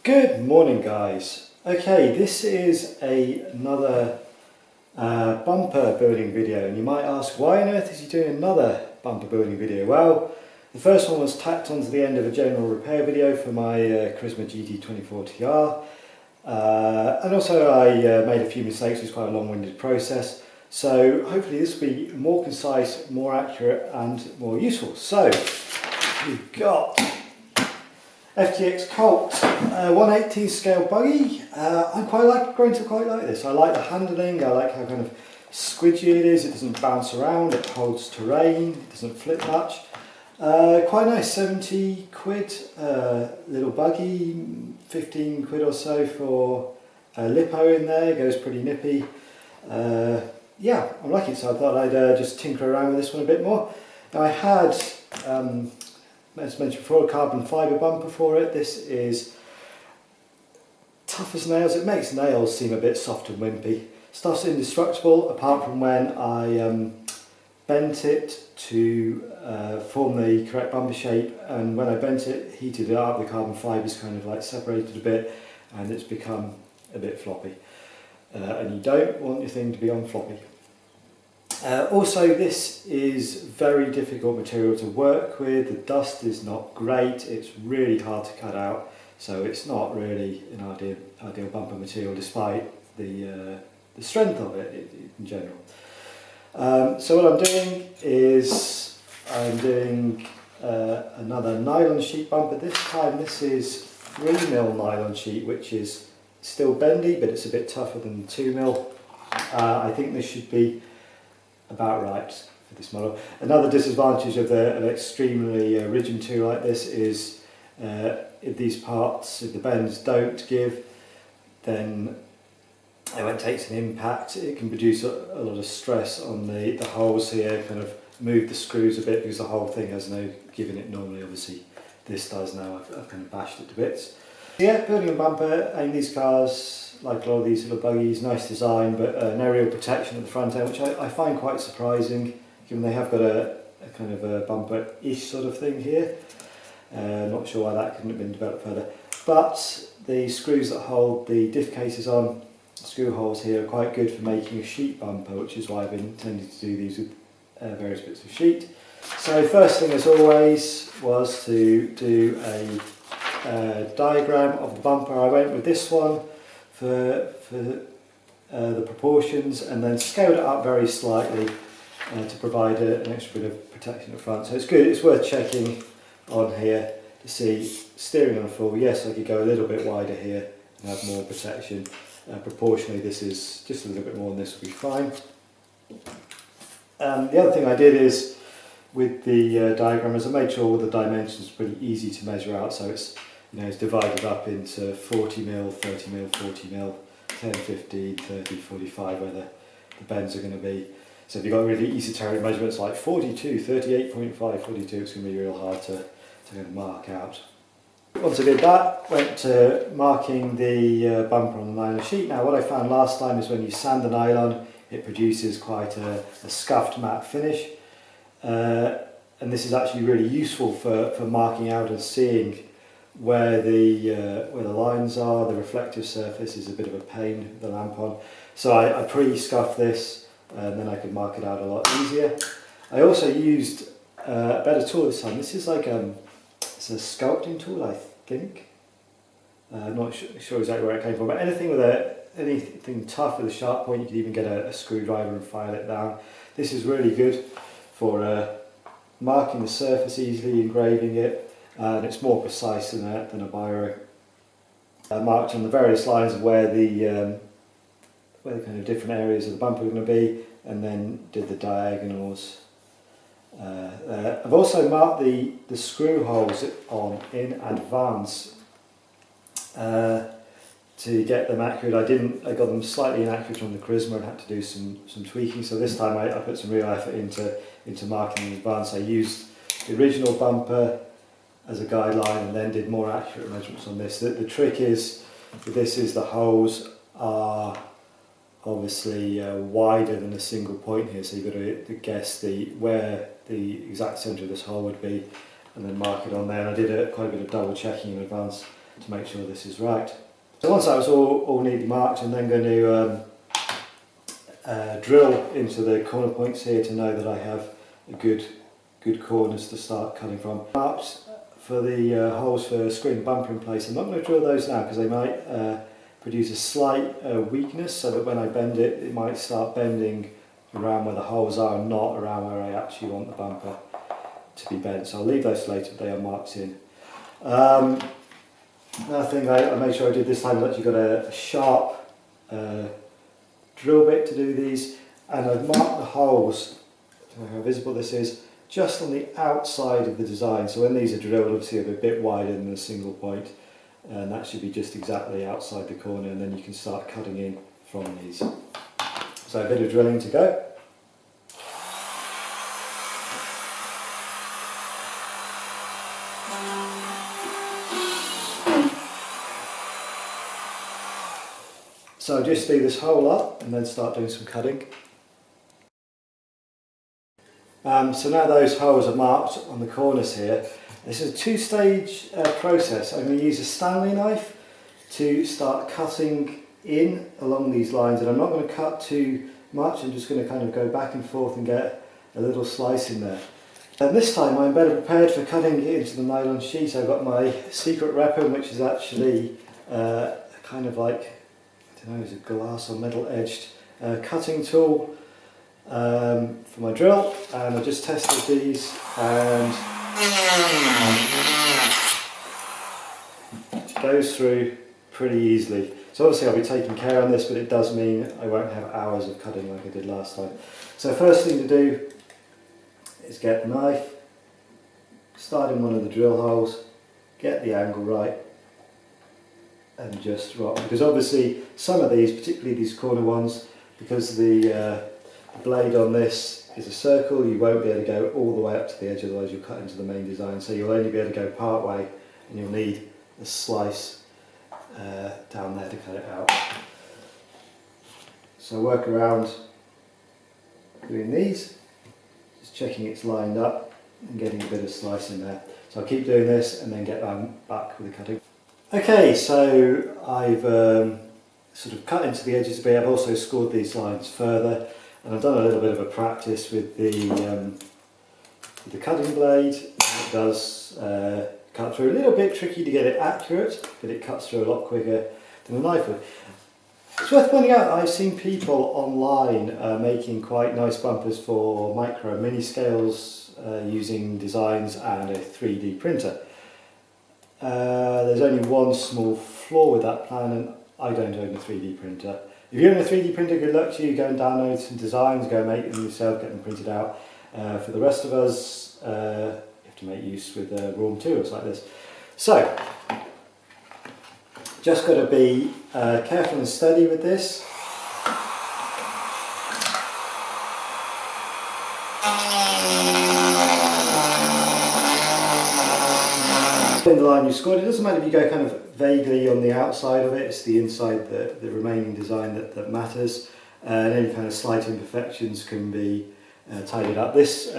Good morning, guys. Okay, this is another bumper building video, and you might ask, why on earth is he doing another bumper building video? Well, the first one was tacked onto the end of a general repair video for my Charisma GT24 TR, and also I made a few mistakes. It was quite a long-winded process, so hopefully this will be more concise, more accurate and more useful. So we've got FTX Colt 1/18 scale buggy. I'm going to quite like this. I like the handling, I like how kind of squidgy it is. It doesn't bounce around, it holds terrain, it doesn't flip much. Quite nice, 70 quid little buggy, 15 quid or so for a lipo in there, goes pretty nippy. Yeah, I like it, so I thought I'd just tinker around with this one a bit more. Now I had, as mentioned before, a carbon fibre bumper for it. This is tough as nails. It makes nails seem a bit soft and wimpy. Stuff's indestructible apart from when I bent it to form the correct bumper shape, and when I bent it, heated it up, the carbon fibres kind of like separated a bit and it's become a bit floppy. And you don't want your thing to be on floppy. Also, this is very difficult material to work with. The dust is not great, it's really hard to cut out, so it's not really an ideal bumper material despite the strength of it in general. So what I'm doing is I'm doing another nylon sheet bumper. This time this is 3mm nylon sheet, which is still bendy but it's a bit tougher than 2mm. I think this should be about right for this model. Another disadvantage of an extremely rigid material like this is if these parts, if the bends don't give, then when it takes an impact it can produce a lot of stress on the holes here, kind of move the screws a bit because the whole thing has no give in it normally. Obviously this does now. I've kind of bashed it to bits. Yeah, building a bumper in these cars, like a lot of these little buggies, nice design, but no real protection at the front end, which I find quite surprising, given they have got a kind of a bumper-ish sort of thing here. Not sure why that couldn't have been developed further. But the screws that hold the diff cases on, screw holes here, are quite good for making a sheet bumper, which is why I've been intending to do these with various bits of sheet. So first thing, as always, was to do a diagram of the bumper. I went with this one for the proportions, and then scaled it up very slightly to provide an extra bit of protection at the front. So it's good, it's worth checking on here to see, steering on a full, yes, I could go a little bit wider here and have more protection. Proportionally this is just a little bit more, and this will be fine. The other thing I did is, with the diagram, is I made sure all the dimensions are pretty easy to measure out, so it's, you know, it's divided up into 40mm, 30mm, 40mm, 10, 15, 30, 45, where the bends are going to be. So if you've got really esoteric measurements like 42, 38.5, 42, it's going to be real hard to kind of mark out. Once I did that, went to marking the bumper on the nylon sheet. Now what I found last time is when you sand the nylon, it produces quite a scuffed matte finish. And this is actually really useful for marking out and seeing where the lines are. The reflective surface is a bit of a pain with the lamp on. So I pre-scuffed this, and then I could mark it out a lot easier. I also used a better tool this time. This is like it's a sculpting tool, I think. I'm not sure exactly where it came from, but anything tough with a sharp point, you could even get a screwdriver and file it down. This is really good for marking the surface easily, engraving it, and it's more precise than a biro. I marked on the various lines of where the kind of different areas of the bumper are going to be, and then did the diagonals. I've also marked the screw holes in advance to get them accurate. I got them slightly inaccurate on the Charisma and had to do some tweaking, so this time I put some real effort into marking in advance. I used the original bumper as a guideline and then did more accurate measurements on this. The trick is, with this, is the holes are obviously wider than a single point here, so you've got to guess where the exact centre of this hole would be and then mark it on there. And I did quite a bit of double checking in advance. to make sure this is right. So once that was all neatly marked, I'm then going to drill into the corner points here to know that I have a good corners to start cutting from. Marked for the holes for screwing the bumper in place. I'm not going to drill those now because they might produce a slight weakness, so that when I bend it, it might start bending around where the holes are and not around where I actually want the bumper to be bent. So I'll leave those later, but they are marked in. Another thing I made sure I did this time is actually got a sharp drill bit to do these, and I've marked the holes, I don't know how visible this is, just on the outside of the design. So when these are drilled, obviously they're a bit wider than a single point, and that should be just exactly outside the corner, and then you can start cutting in from these. So a bit of drilling to go. So I'll just leave this hole up and then start doing some cutting. So now those holes are marked on the corners here. This is a two-stage process. I'm going to use a Stanley knife to start cutting in along these lines, and I'm not going to cut too much. I'm just going to kind of go back and forth and get a little slice in there. And this time I'm better prepared for cutting into the nylon sheet. I've got my secret weapon, which is actually kind of like, I don't know, is it glass or metal edged cutting tool for my drill, and I just tested these, and it goes through pretty easily. So obviously I'll be taking care on this, but it does mean I won't have hours of cutting like I did last time. So first thing to do is get the knife, start in one of the drill holes, get the angle right, and just rock. Because obviously some of these, particularly these corner ones, because the blade on this is a circle, you won't be able to go all the way up to the edge, otherwise you'll cut into the main design. So you'll only be able to go part way, and you'll need a slice down there to cut it out. So work around doing these, just checking it's lined up and getting a bit of slice in there. So I'll keep doing this and then get back with the cutting. Okay, so I've sort of cut into the edges a bit. I've also scored these lines further, and I've done a little bit of a practice with the cutting blade. It does cut through. A little bit tricky to get it accurate, but it cuts through a lot quicker than a knife would. It's worth pointing out I've seen people online making quite nice bumpers for micro and mini scales using designs and a 3D printer. There's only one small flaw with that plan, and I don't own a 3D printer. If you own a 3D printer, good luck to you. Go and download some designs, go make them yourself, get them printed out. For the rest of us, you have to make use with raw materials like this. So, just got to be careful and steady with this. In the line you scored, it doesn't matter if you go kind of vaguely on the outside of it, it's the inside, the remaining design that matters, and any kind of slight imperfections can be tidied up. This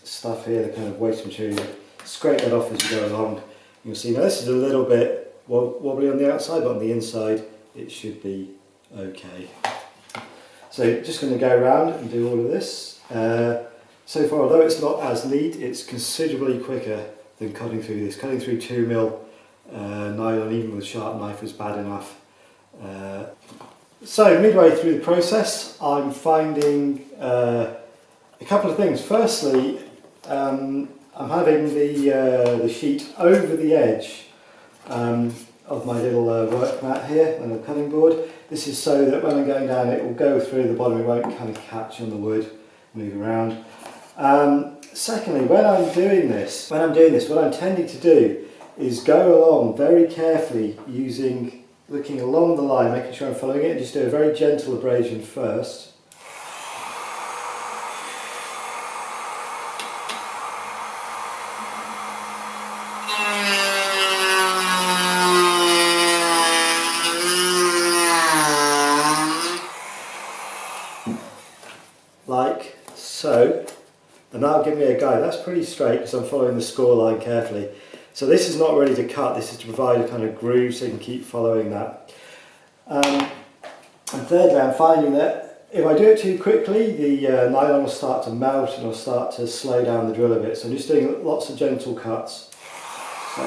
stuff here, the kind of waste material, scrape that off as you go along. You'll see now this is a little bit wobbly on the outside, but on the inside it should be okay. So just going to go around and do all of this. So far, although it's not as neat, it's considerably quicker than cutting through this. Cutting through 2mm nylon, even with a sharp knife, was bad enough. So midway through the process, I'm finding a couple of things. Firstly, I'm having the sheet over the edge of my little work mat here on the cutting board. This is so that when I'm going down, it will go through the bottom, it won't kind of catch on the wood, move around. Secondly, when I'm doing this, what I'm tending to do is go along very carefully, looking along the line, making sure I'm following it, and just do a very gentle abrasion first. Like so. And that'll give me a guide. That's pretty straight because I'm following the score line carefully. So this is not ready to cut, this is to provide a kind of groove so you can keep following that. And thirdly, I'm finding that if I do it too quickly, the nylon will start to melt and it'll start to slow down the drill a bit. So I'm just doing lots of gentle cuts. So,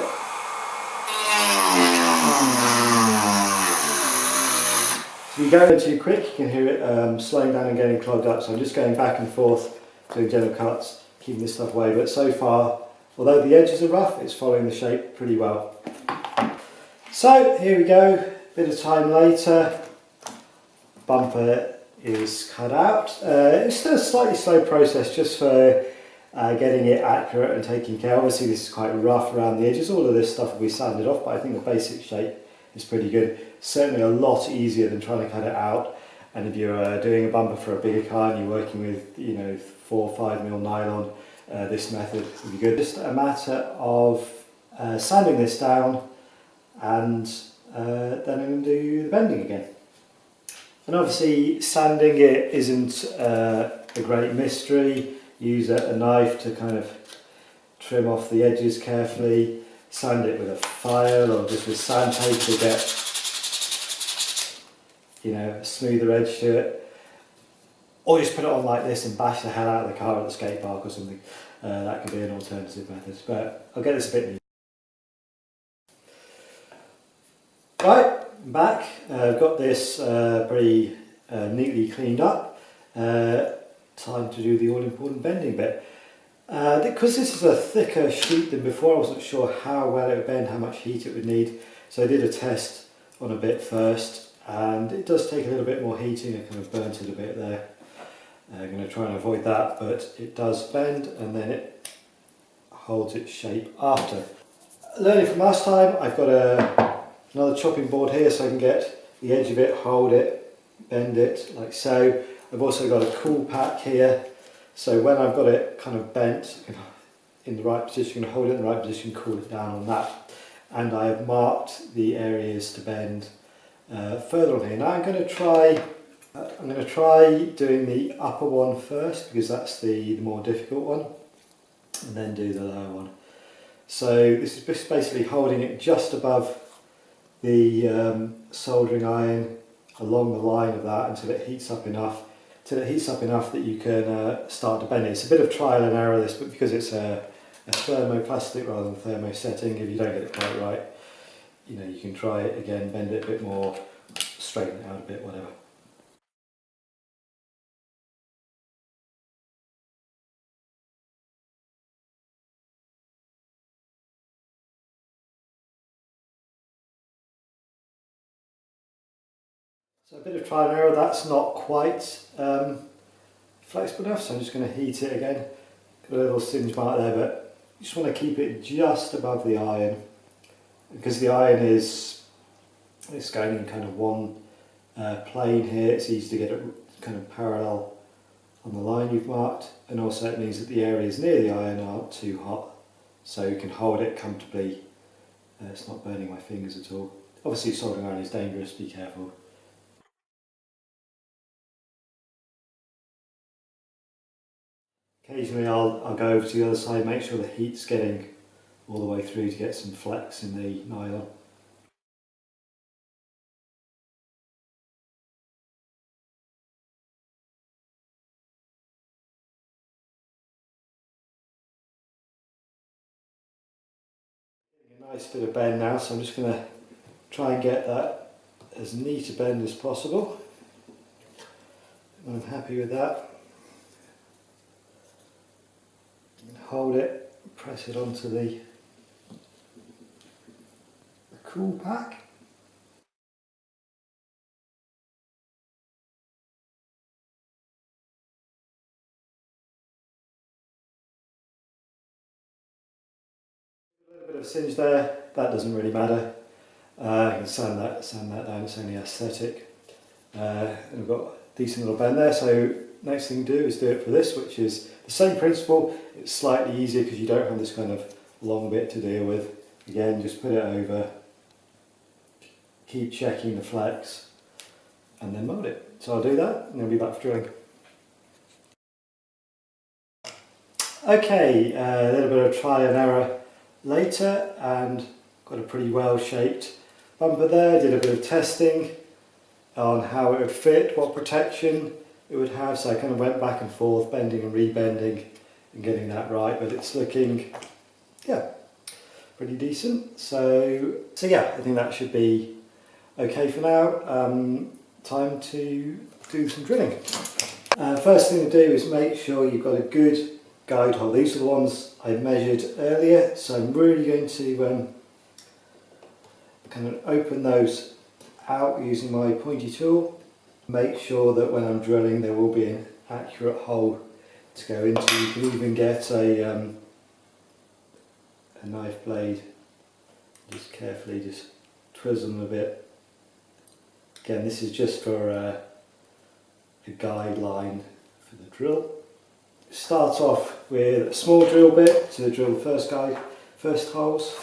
if you go too quick, you can hear it slowing down and getting clogged up. So I'm just going back and forth, doing gentle cuts, keeping this stuff away. But so far, although the edges are rough, it's following the shape pretty well. So here we go, a bit of time later, bumper is cut out. It's still a slightly slow process just for getting it accurate and taking care. Obviously this is quite rough around the edges, all of this stuff will be sanded off, but I think the basic shape is pretty good. Certainly a lot easier than trying to cut it out. And if you're doing a bumper for a bigger car and you're working with 4 or 5mm nylon, this method would be good. Just a matter of sanding this down, and then I'm going to do the bending again. And obviously sanding it isn't a great mystery. Use a knife to kind of trim off the edges carefully. Sand it with a file or just with sandpaper to get a smoother edge to it. Or just put it on like this and bash the hell out of the car at the skate park or something. That could be an alternative method, but I'll get this a bit neat. Right, I'm back. I've got this pretty neatly cleaned up. Time to do the all-important bending bit. Because this is a thicker sheet than before, I wasn't sure how well it would bend, how much heat it would need. So I did a test on a bit first, and it does take a little bit more heating. I kind of burnt it a bit there. I'm going to try and avoid that, but it does bend and then it holds its shape after. Learning from last time, I've got another chopping board here so I can get the edge of it, hold it, bend it like so. I've also got a cool pack here, so when I've got it kind of bent in the right position, hold it in the right position, cool it down on that. And I have marked the areas to bend further on here. Now I'm going to try doing the upper one first, because that's the more difficult one, and then do the lower one. So this is just basically holding it just above the soldering iron along the line of that until it heats up enough that you can start to bend it. It's a bit of trial and error this, but because it's a thermoplastic rather than thermosetting, if you don't get it quite right, you can try it again, bend it a bit more, straighten it out a bit, whatever. So a bit of trial and error, that's not quite flexible enough, so I'm just going to heat it again. Got a little singe mark there, but you just want to keep it just above the iron, because the iron is going in kind of one plane here. It's easy to get it kind of parallel on the line you've marked, and also it means that the areas near the iron aren't too hot, so you can hold it comfortably. It's not burning my fingers at all. Obviously soldering iron is dangerous, be careful. Occasionally I'll go over to the other side, make sure the heat's getting all the way through to get some flex in the nylon. A nice bit of bend now, so I'm just going to try and get that as neat a bend as possible. I'm happy with that. Hold it, press it onto the cool pack. A little bit of singe there, that doesn't really matter. I can sand that down, it's only aesthetic. And we've got a decent little bend there, so next thing to do is do it for this, which is the same principle. It's slightly easier because you don't have this kind of long bit to deal with. Again, just put it over, keep checking the flex, and then mould it. So I'll do that and then we'll be back for drilling. Okay, a little bit of trial and error later and got a pretty well shaped bumper there. Did a bit of testing on how it would fit, what protection it would have, so I kind of went back and forth, bending and rebending and getting that right, but it's looking, yeah, pretty decent. So yeah, I think that should be okay for now. Time to do some drilling. First thing to do is make sure you've got a good guide hole. These are the ones I measured earlier, so I'm really going to kind of open those out using my pointy tool. Make sure that when I'm drilling there will be an accurate hole to go into. You can even get a knife blade, just carefully just twizzle them a bit. Again, this is just for a guideline for the drill. Start off with a small drill bit to drill the first holes.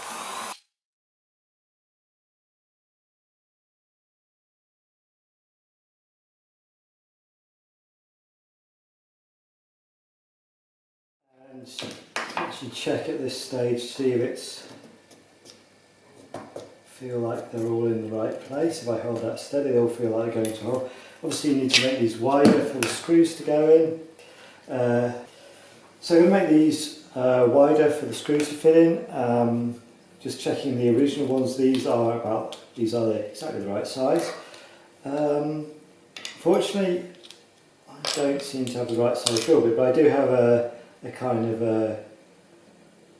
And actually check at this stage, see if it's feel like they're all in the right place. If I hold that steady, they'll feel like they're going to hole. Obviously you need to make these wider for the screws to go in. So I'm going to make these wider for the screws to fit in. Just checking the original ones, these are exactly the right size. Fortunately, I don't seem to have the right size drill bit, but I do have a kind of a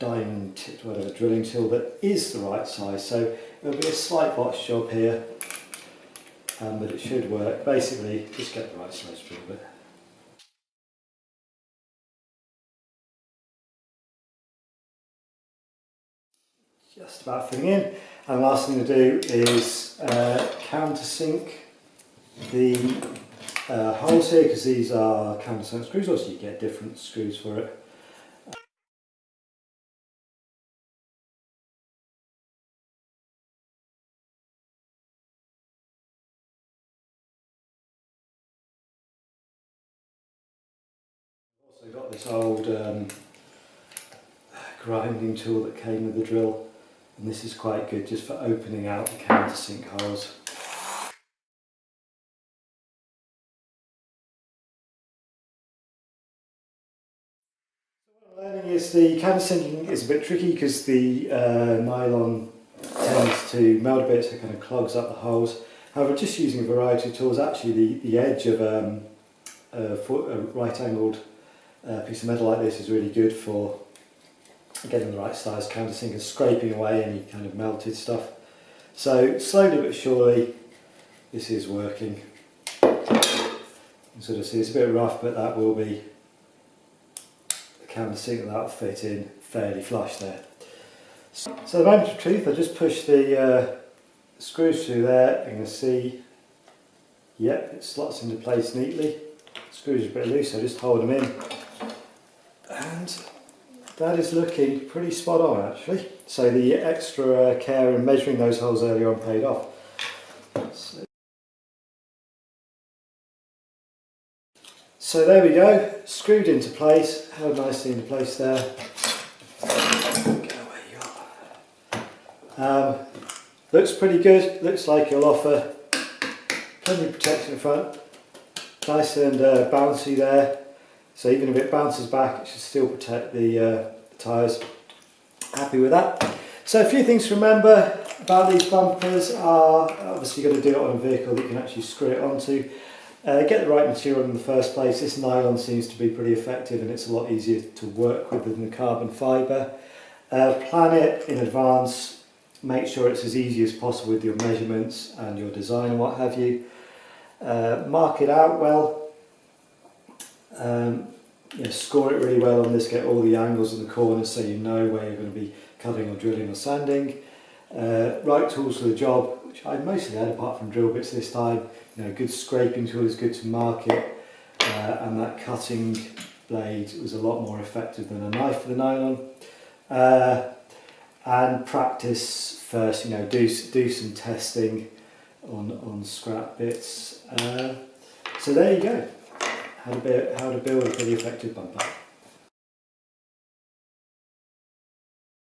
diamond tipped whatever drilling tool that is the right size, so it'll be a slight botch job here, but it should work. Basically just get the right size drill bit. Just about fitting in, and the last thing to do is countersink the holes here, because these are countersunk screws, also you get different screws for it. I've also got this old grinding tool that came with the drill, and this is quite good just for opening out the countersink holes. What I'm learning is the countersinking is a bit tricky because the nylon tends to melt a bit, so it kind of clogs up the holes. However, just using a variety of tools, actually the edge of a right angled piece of metal like this is really good for getting the right size countersink and scraping away any kind of melted stuff. So slowly but surely this is working. You can sort of see it's a bit rough, but that will be the countersink that will fit in fairly flush there. So the moment of truth, I just push the screws through there, and you can see, yep, it slots into place neatly. Screws are a bit loose, so just hold them in. And that is looking pretty spot on actually. So the extra care in measuring those holes earlier on paid off. So there we go, screwed into place, held nicely into place there. Looks pretty good, looks like it'll offer plenty of protection in front. Nice and bouncy there. So even if it bounces back, it should still protect the tyres. Happy with that. So a few things to remember about these bumpers are, obviously you've got to do it on a vehicle that you can actually screw it onto. Get the right material in the first place. This nylon seems to be pretty effective, and it's a lot easier to work with than the carbon fibre. Plan it in advance. Make sure it's as easy as possible with your measurements and your design and what have you. Mark it out well. Score it really well on this, get all the angles and the corners so you know where you're going to be cutting or drilling or sanding. Right tools for the job, which I mostly had apart from drill bits this time. Good scraping tool is good to mark it, and that cutting blade was a lot more effective than a knife for the nylon. And practice first, do some testing on scrap bits. So there you go. How to build a pretty effective bumper.